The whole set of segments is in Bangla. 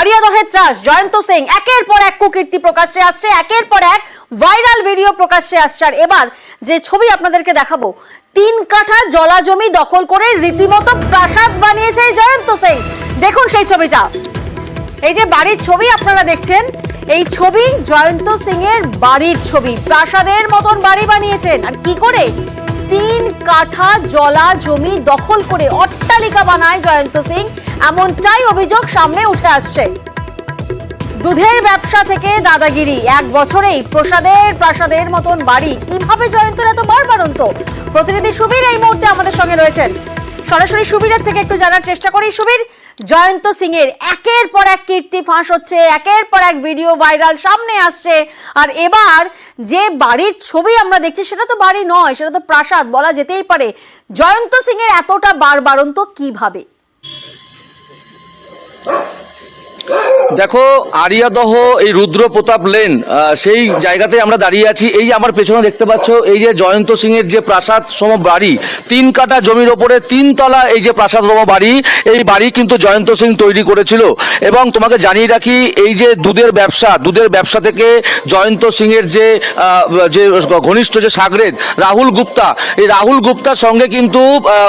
আরিয়াদহের ত্রাস জয়ন্ত সিং একের পর এক কুকীর্তি প্রকাশ্যে আসছে, একের পর এক ভাইরাল ভিডিও প্রকাশ্যে আসছে। আর এবার যে ছবি আপনাদেরকে দেখাবো, 3 কাঠা জলা জমি দখল করে রীতিমতো প্রাসাদ বানিয়েছে জয়ন্ত সিং। দেখুন সেই ছবিটা, এই যে বাড়ির ছবি আপনারা দেখছেন, এই ছবি জয়ন্ত সিং এর বাড়ির ছবি। প্রাসাদের মতন বাড়ি বানিয়েছেন, আর কি করে 3 কাঠা জলা জমি দখল করে অট্টালিকা বানায় জয়ন্ত সিং, এমনটাই অভিযোগ সামনে উঠে আসছে। দুধের ব্যবসা থেকে দাদাগিরি, 1 বছরেই প্রাসাদের মতন বাড়ি। কিভাবে জয়ন্তর এত বাড়বাড়ন্ত? প্রতিনিধি সুবীর এই মুহূর্তে আমাদের সঙ্গে রয়েছেন, সরাসরি সুবীরের থেকে একটু জানার চেষ্টা করি। সুবীর, জয়ন্ত সিং এর একের পর এক কীর্তি ফাঁস হচ্ছে, একের পর এক ভিডিও ভাইরাল সামনে আসছে, আর এবার যে বাড়ির ছবি আমরা দেখছি সেটা তো বাড়ি নয়, সেটা তো প্রাসাদ বলা যেতেই পারে। জয়ন্ত সিং এর এতটা বাড়বাড়ন্ত কিভাবে? দেখো, আরিয়াদহ এই রুদ্র প্রতাপ লেন, সেই জায়গাতে আমরা দাঁড়িয়ে আছি। এই যে আমার পেছনে দেখতে পাচ্ছ, এই যে জয়ন্ত সিং এর যে প্রাসাদ সম বাড়ি, 3 কাঠা জমির ওপরে 3 তলা এই যে প্রাসাদতম বাড়ি, এই বাড়ি কিন্তু জয়ন্ত সিং তৈরি করেছিল। এবং তোমাকে জানিয়ে রাখি, এই যে দুধের ব্যবসা থেকে জয়ন্ত সিং এর যে ঘনিষ্ঠ যে সাগরেদ রাহুল গুপ্তা, এই রাহুল গুপ্তার সঙ্গে কিন্তু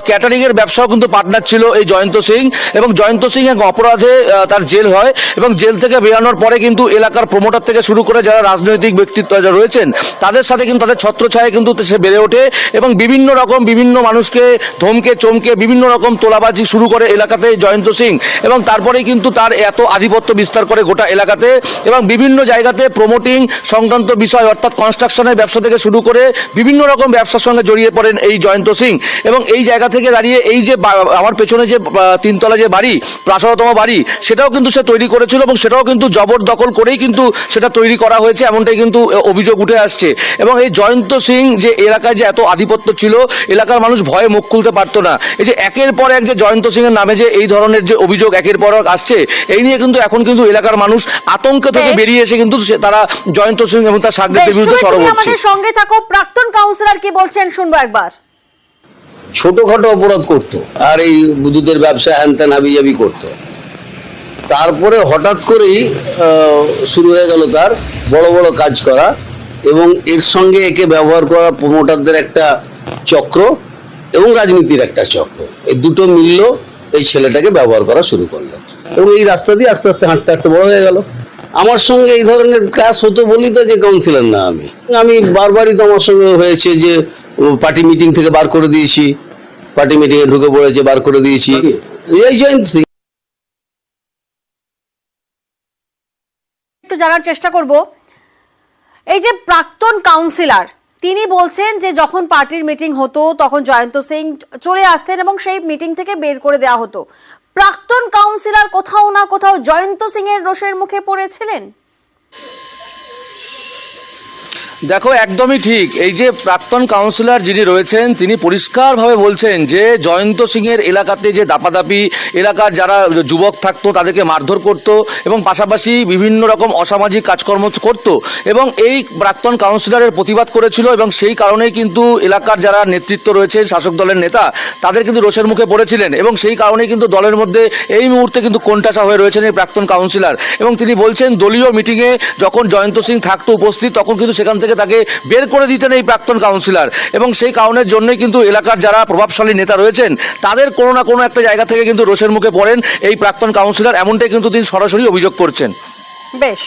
ক্যাটারিং এর ব্যবসাও কিন্তু পার্টনার ছিল এই জয়ন্ত সিং। এবং জয়ন্ত সিং এক অপরাধে তার জেল হয়, এবং জেল থেকে বেরানোর পরে কিন্তু এলাকার প্রমোটার থেকে শুরু করে যারা রাজনৈতিক ব্যক্তিত্ব রয়েছেন তাদের সাথে কিন্তু তাদের ছত্রছায়ায় কিন্তু সে বেড়ে ওঠে, এবং বিভিন্ন মানুষকে ধমকে চমকে বিভিন্ন রকম তোলাবাজি শুরু করে এলাকাতে জয়ন্ত সিং। এবং তারপরেই কিন্তু তার এত আধিপত্য বিস্তার করে গোটা এলাকাতে, এবং বিভিন্ন জায়গাতে প্রমোটিং সংক্রান্ত বিষয়, অর্থাৎ কনস্ট্রাকশনের ব্যবসা থেকে শুরু করে বিভিন্ন রকম ব্যবসার সঙ্গে জড়িয়ে পড়েন এই জয়ন্ত সিং। এবং এই জায়গা থেকে দাঁড়িয়ে এই যে আমার পেছনে যে 3 তলা যে বাড়ি, প্রাসাদতম বাড়ি, সেটাও কিন্তু সে তৈরি করেছিল, এবং সেটাও কিন্তু জবরদখল করেই কিন্তু সেটা তৈরি করা হয়েছে, এমনটাই কিন্তু অভিযোগ উঠে আসছে। এবং এই জয়ন্ত সিং যে এলাকায় যে এত আধিপত্য ছিল, এলাকার মানুষ ভয়ে মুখ খুলতে পারতো না। এই যে একের পর এক যে জয়ন্ত সিং এর নামে যে এই ধরনের যে অভিযোগ একের পর এক আসছে, এই নিয়ে কিন্তু এখন কিন্তু এলাকার মানুষ আতঙ্ক থেকে বেরিয়ে এসে কিন্তু তারা জয়ন্ত সিং এবং তার সাগরেদের বিরুদ্ধে সরব হচ্ছে। আমাদের সঙ্গে থাকো, প্রাক্তন কাউন্সিলর কি বলছেন শুনবো একবার। ছোটখাটো অপরাধ করতো, আর এই দুধের ব্যবসা হ্যানত্যান হাবিজাবি করতো। তারপরে হঠাৎ করেই শুরু হয়ে গেল তার বড় বড় কাজ করা, এবং এর সঙ্গে একে ব্যবহার করা প্রমোটারদের একটা চক্র এবং রাজনীতির একটা চক্র, এই দুটো মিলল এই ছেলেটাকে ব্যবহার করা শুরু করলো। এবং এই রাস্তা দিয়ে আস্তে আস্তে হাঁটতে হাঁটতে বড় হয়ে গেল। আমার সঙ্গে এই ধরনের ক্লাস হতো বলি তো যে কাউন্সিলর না আমি বারবারই তো আমার সঙ্গে হয়েছে যে পার্টি মিটিং থেকে বার করে দিয়েছি, পার্টি মিটিংয়ে ঢুকে পড়েছে, বার করে দিয়েছি। এই জয়ন্ত সিং একটু জানার চেষ্টা করব, এই যে প্রাক্তন কাউন্সিলর, তিনি বলছেন যে যখন পার্টির মিটিং হতো তখন জয়ন্ত সিং চলে আসতেন এবং সেই মিটিং থেকে বের করে দেওয়া হতো। প্রাক্তন কাউন্সিলর কোথাও না কোথাও জয়ন্ত সিং এর রোষের মুখে পড়েছিলেন। দেখো, একদমই ঠিক। এই যে প্রাক্তন কাউন্সিলর যিনি রয়েছেন, তিনি পরিষ্কারভাবে বলছেন যে জয়ন্ত সিং এর এলাকাতে যে দাপাদাপি, এলাকার যারা যুবক থাকতো তাদেরকে মারধর করতো, এবং পাশাপাশি বিভিন্ন রকম অসামাজিক কাজকর্ম করতো, এবং এই প্রাক্তন কাউন্সিলরের প্রতিবাদ করেছিল। এবং সেই কারণেই কিন্তু এলাকার যারা নেতৃত্ব রয়েছে, শাসক দলের নেতা, তাদের কিন্তু রোষের মুখে পড়েছিলেন, এবং সেই কারণেই কিন্তু দলের মধ্যে এই মুহূর্তে কিন্তু কোণঠাসা হয়ে রয়েছেন এই প্রাক্তন কাউন্সিলর। এবং তিনি বলছেন দলীয় মিটিংয়ে যখন জয়ন্ত সিং থাকতো উপস্থিত, তখন কিন্তু সেখান থেকে তাকে বের করে দিতেন এই প্রাক্তন কাউন্সিলর। এবং সেই কারণের জন্যই কিন্তু এলাকার যারা প্রভাবশালী নেতা রয়েছেন তাদের কোনো না কোনো একটা জায়গা থেকে কিন্তু রোষের মুখে পড়েন এই প্রাক্তন কাউন্সিলর, এমনটাই কিন্তু তিনি সরাসরি অভিযোগ করছেন। বেশ,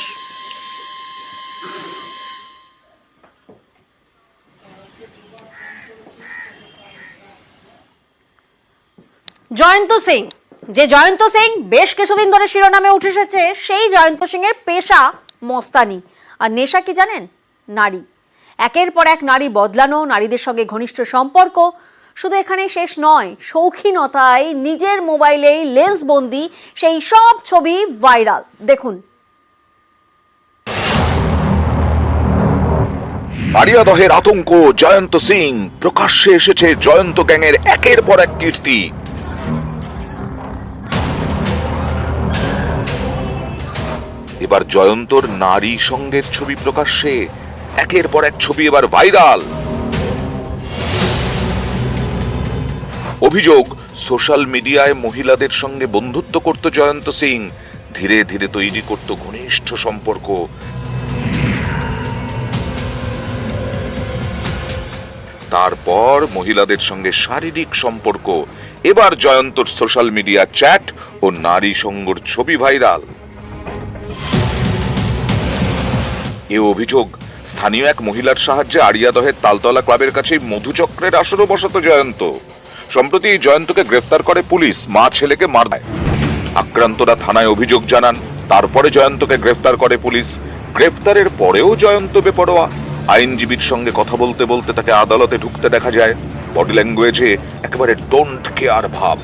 জয়ন্ত সিং, যে জয়ন্ত সিং বেশ কিছুদিন ধরে শিরোনামে উঠে এসেছে, সেই জয়ন্ত সিং এর পেশা মস্তানি, আর নেশা কি জানেন? নারী। একের পর এক নারী বদলানো, নারীদের সঙ্গে ঘনিষ্ঠ সম্পর্ক। শুধু এখানেই শেষ নয়, শৌখিনতায় নিজের মোবাইলেই লেন্স বন্দি সেই সব ছবি ভাইরাল। দেখুন। আরিয়াদহের আতঙ্ক, জয়ন্ত সিং, প্রকাশ্যে এসেছে জয়ন্ত গ্যাংয়ের একের পর এক কীর্তি। এবার জয়ন্তর নারী সঙ্গের ছবি প্রকাশ্যে, একের পর এক ছবি এবার ভাইরাল। অভিযোগ, সোশ্যাল মিডিয়ায় মহিলাদের সঙ্গে বন্ধুত্ব করত জয়ন্ত সিং, ধীরে ধীরে তৈরি করত ঘনিষ্ঠ সম্পর্ক। তারপর মহিলাদের সঙ্গে শারীরিক সম্পর্ক। এবার জয়ন্তর সোশ্যাল মিডিয়া চ্যাট ও নারী সঙ্গর ছবি ভাইরাল। এ অভিযোগ স্থানীয় এক মহিলার সাহায্যে আড়িয়াদহের তালতলা ক্লাবের কাছে মধুচক্রের আসরও বসাতো জয়ন্ত। সম্প্রতি এই জয়ন্তকে গ্রেফতার করে পুলিশ। মা ছেলেকে মারায় আক্রান্তরা থানায় অভিযোগ জানান। তারপরে জয়ন্তকে গ্রেফতার করে পুলিশ। গ্রেফতারের পরেও জয়ন্ত বেপরোয়া। আইনজীবীর সঙ্গে কথা বলতে বলতে তাকে আদালতে ঢুকতে দেখা যায়। বডি ল্যাঙ্গুয়েজে একেবারে ডোন্ট কেয়ার ভাব।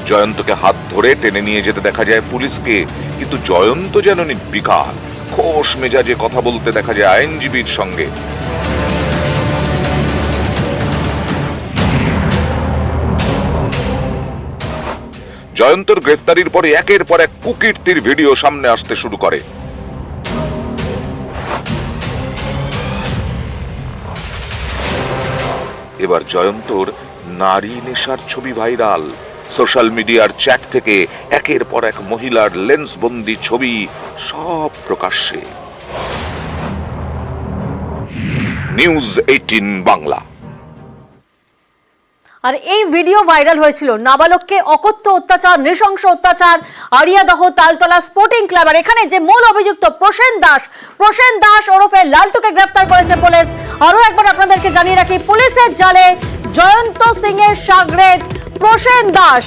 জয়ন্তকে হাত ধরে টেনে নিয়ে যেতে দেখা যায় পুলিশকে, কিন্তু জয়ন্ত যেন নির্বিকার। খোশ মেজাজে কথা বলতে দেখা যায় আইনজীবীর সঙ্গে। জয়ন্তর গ্রেফতারির পরে একের পর এক কুকীর্তির ভিডিও সামনে আসতে শুরু করে। এবার জয়ন্তর নারী নেশার ছবি ভাইরাল। সোশ্যাল মিডিয়ার চ্যাট থেকে একের পর এক মহিলার লেন্সবন্দি ছবি সব প্রকাশ্যে। নিউজ 18 বাংলা। আর এই ভিডিও ভাইরাল হয়েছিল নাবালককে অকথ্য অত্যাচার, নৃশংস অত্যাচার আড়িয়াদহ তালতলা স্পোর্টিং ক্লাব। আর এখানে যে মূল অভিযুক্ত প্রসেন দাস ওরফে লালটুকে গ্রেফতার করেছে পুলিশ। আরো একবার আপনাদেরকে জানিয়ে রাখি, পুলিশের জালে জয়ন্ত সিং এর শাগরেদ প্রসেন দাস।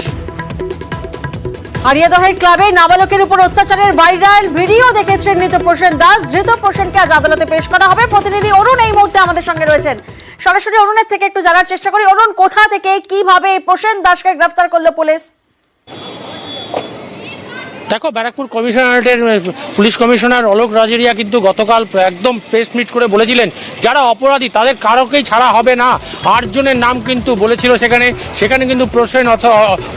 আড়িয়াদহের ক্লাবে নাবালকের উপর অত্যাচারের ভাইরাল ভিডিও দেখে চিহ্নিত প্রসেন দাস। ধৃত প্রসেনকে আজ আদালতে পেশ করা হবে। প্রতিনিধি অরুণ এই মুহূর্তে আমাদের সঙ্গে রয়েছেন। সরাসরি অরুণের থেকে একটু জানার চেষ্টা করি। অরুণ, কোথা থেকে কিভাবে প্রসেন দাসকে গ্রেফতার করলো পুলিশ? দেখো, ব্যারাকপুর কমিশনারেটের পুলিশ কমিশনার অলোক রাজেরিয়া কিন্তু গতকাল একদম প্রেস মিট করে বলেছিলেন যারা অপরাধী তাদের কারোকেই ছাড়া হবে না। 8 জনের নাম কিন্তু বলেছিল সেখানে কিন্তু প্রসেন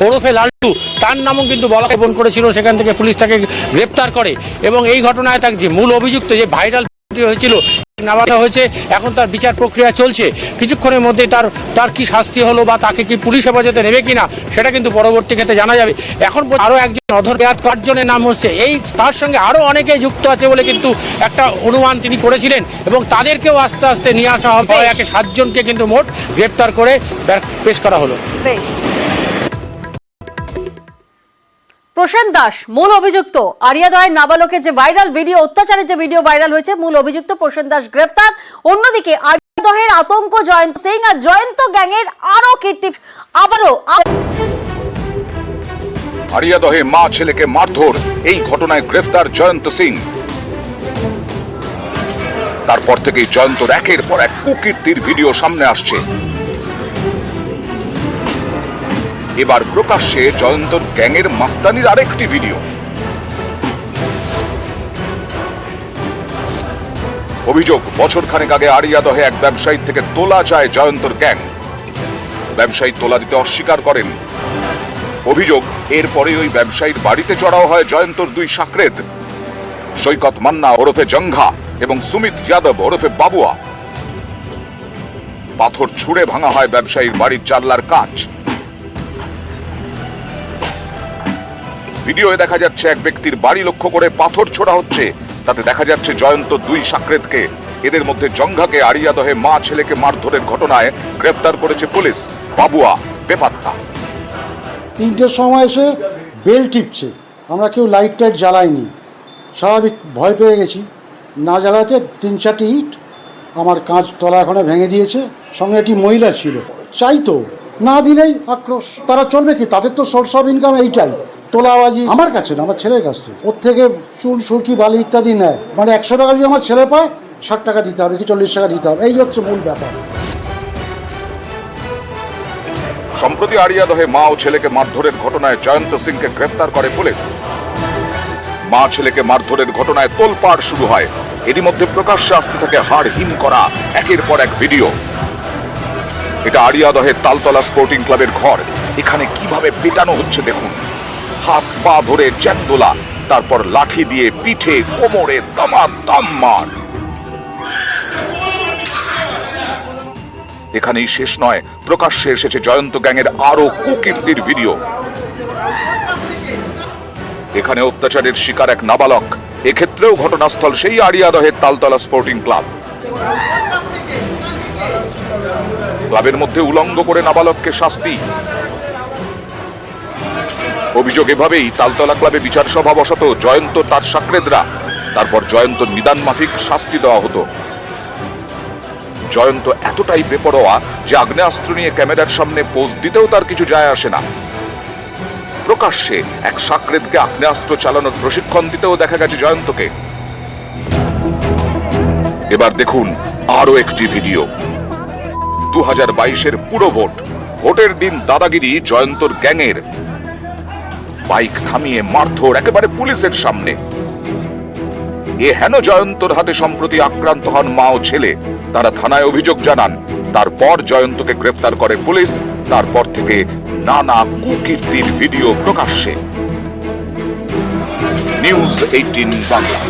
ওরফে লালটু তার নামও কিন্তু বলাবন করেছিল। সেখান থেকে পুলিশ তাকে গ্রেপ্তার করে এবং এই ঘটনায় তার যে মূল অভিযুক্ত যে ভাইরাল হয়েছিল নামানো হয়েছে। এখন তার বিচার প্রক্রিয়া চলছে। কিছুক্ষণের মধ্যে তার কি শাস্তি হলো বা তাকে কি পুলিশ হেফাজতে নেবে কিনা সেটা কিন্তু পরবর্তী ক্ষেত্রে জানা যাবে। এখন আরো একজন অধরবেয়াত 8 জনের নাম হচ্ছে। তার সঙ্গে আরো অনেকেই যুক্ত আছে বলে কিন্তু একটা অনুমান তিনি করেছিলেন এবং তাদেরকেও আস্তে আস্তে নিয়ে আসা হবে। 7 জনকে কিন্তু মোট গ্রেপ্তার করে পেশ করা হলো। প্রসেন দাস মূল অভিযুক্ত। আড়িয়াদহের নাবালকের যে ভাইরাল ভিডিও, অত্যাচারের যে ভিডিও ভাইরাল হয়েছে, মূল অভিযুক্ত প্রসেন দাস গ্রেফতার। অন্যদিকে আড়িয়াদহের আতঙ্ক জয়ন্ত সিং আর জয়ন্ত গ্যাংয়ের আরো কীর্তি। আবারও আড়িয়াদহে মা ছেলেকে মারধর, এই ঘটনায় গ্রেফতার জয়ন্ত সিং। তারপর থেকেই জয়ন্তর একের পর এক কুকীর্তির ভিডিও সামনে আসছে। এবার প্রকাশ্যে জয়ন্তর গ্যাংয়ের মাস্তানির আরেকটি ভিডিও। অভিযোগ, বছর খানেক আগে আড়িয়াদহে এক ব্যবসায়ী থেকে তোলা চায় জয়ন্তর গ্যাং। ব্যবসায়ী তোলা দিতে অস্বীকার করেন। অভিযোগ, এরপরে ওই ব্যবসায়ীর বাড়িতে চড়াও হয় জয়ন্তর 2 শাকরেদ, সৈকত মান্না ওরফে জঙ্ঘা এবং সুমিত যাদব ওরফে বাবুয়া। পাথর ছুঁড়ে ভাঙা হয় ব্যবসায়ীর বাড়ির জানলার কাঁচ। ভিডিওয়ে দেখা যাচ্ছে এক ব্যক্তির বাড়ি লক্ষ্য করে পাথর ছোড়া হচ্ছে। তাতে দেখা যাচ্ছে জয়ন্ত 2 শাকরেদকে। এদের মধ্যে জঙ্ঘাকে আড়িয়াদহে মা ছেলেকে মারধরের ঘটনায় গ্রেফতার করেছে পুলিশ। বাবুয়া বেপাত্তা। 3টের সময় এসে বেল টিপছে, আমরা কেউ লাইট টাইট জ্বালাইনি। স্বাভাবিক ভয় পেয়ে গেছি। না জ্বালাতে 3-4টি ইট আমার কাঁচ তলাখানে ভেঙে দিয়েছে। সঙ্গে একটি মহিলা ছিল, চাইতো না দিলেই আক্রোশ। তারা চলবে কি? তাদের তো সোর্স অফ ইনকাম এইটাই, তোলাবাজি। আমার কাছে না, আমার ছেলের কাছে। ওর থেকে চুন সুরকি বালি ইত্যাদি নেয়। মানে 100 টাকা যদি আমার ছেলে পায় 60 টাকা দিতে হবে কি 40 টাকা দিতে হবে, এই হচ্ছে মূল ব্যাপার। সম্প্রতি আড়িয়াদহে মা ও ছেলেকে মারধরের ঘটনায় জয়ন্ত সিংকে গ্রেফতার করে পুলিশ। মা ছেলেকে মারধরের ঘটনায় তোলপাড় শুরু হয়। এরই মধ্যে প্রকাশ্যে আসতে থাকে হাড় হিম করা একের পর এক ভিডিও। এটা আড়িয়াদহের তালতলা স্পোর্টিং ক্লাবের ঘর। এখানে কিভাবে পেটানো হচ্ছে দেখুন। হাত পা ধরে চ্যাংদোলা, তারপর লাঠি দিয়ে পিঠে কোমরে দামাদাম মার। এখানেই শেষ নয়, প্রকাশ্যে এসেছে জয়ন্ত গ্যাংয়ের আরো কুকীর্তির ভিডিও। এখানে অত্যাচারের শিকার এক নাবালক, এক্ষেত্রেও ঘটনাস্থল সেই আড়িয়াদহের তালতলা স্পোর্টিং ক্লাব। ক্লাবের মধ্যে উলঙ্গ করে নাবালককে শাস্তি। অভিযোগ এভাবেই তালতলা ক্লাবে বিচার সভা বসাতো জয়ন্ত তার সাকরেদরা, তারপর জয়ন্ত নিদান মাফিক শাস্তি দেওয়া হতো। জয়ন্ত এতটাই বেপরোয়া যে আগ্নেয়াস্ত্র নিয়ে ক্যামেরার সামনে পোজ দিতেও তার কিছু যায় আসে না। প্রকাশ্যে এক সাকরেদকে আগ্নেয়াস্ত্র চালানোর প্রশিক্ষণ দিতেও দেখা গেছে জয়ন্তকে। এবার দেখুন আরো একটি ভিডিও। 2022-এর পুরো ভোটের দিন দাদাগিরি জয়ন্তর গ্যাংয়ের। বাইক থামিয়ে মারধর একেবারে পুলিশের সামনে। এ হেন জয়ন্তর হাতে সম্প্রতি আক্রান্ত হন মা ও ছেলে। তারা থানায় অভিযোগ জানান। তারপর জয়ন্তকে গ্রেফতার করে পুলিশ। তারপর থেকে নানা কুকীর্তির ভিডিও প্রকাশ্যে। নিউজ 18 বাংলা।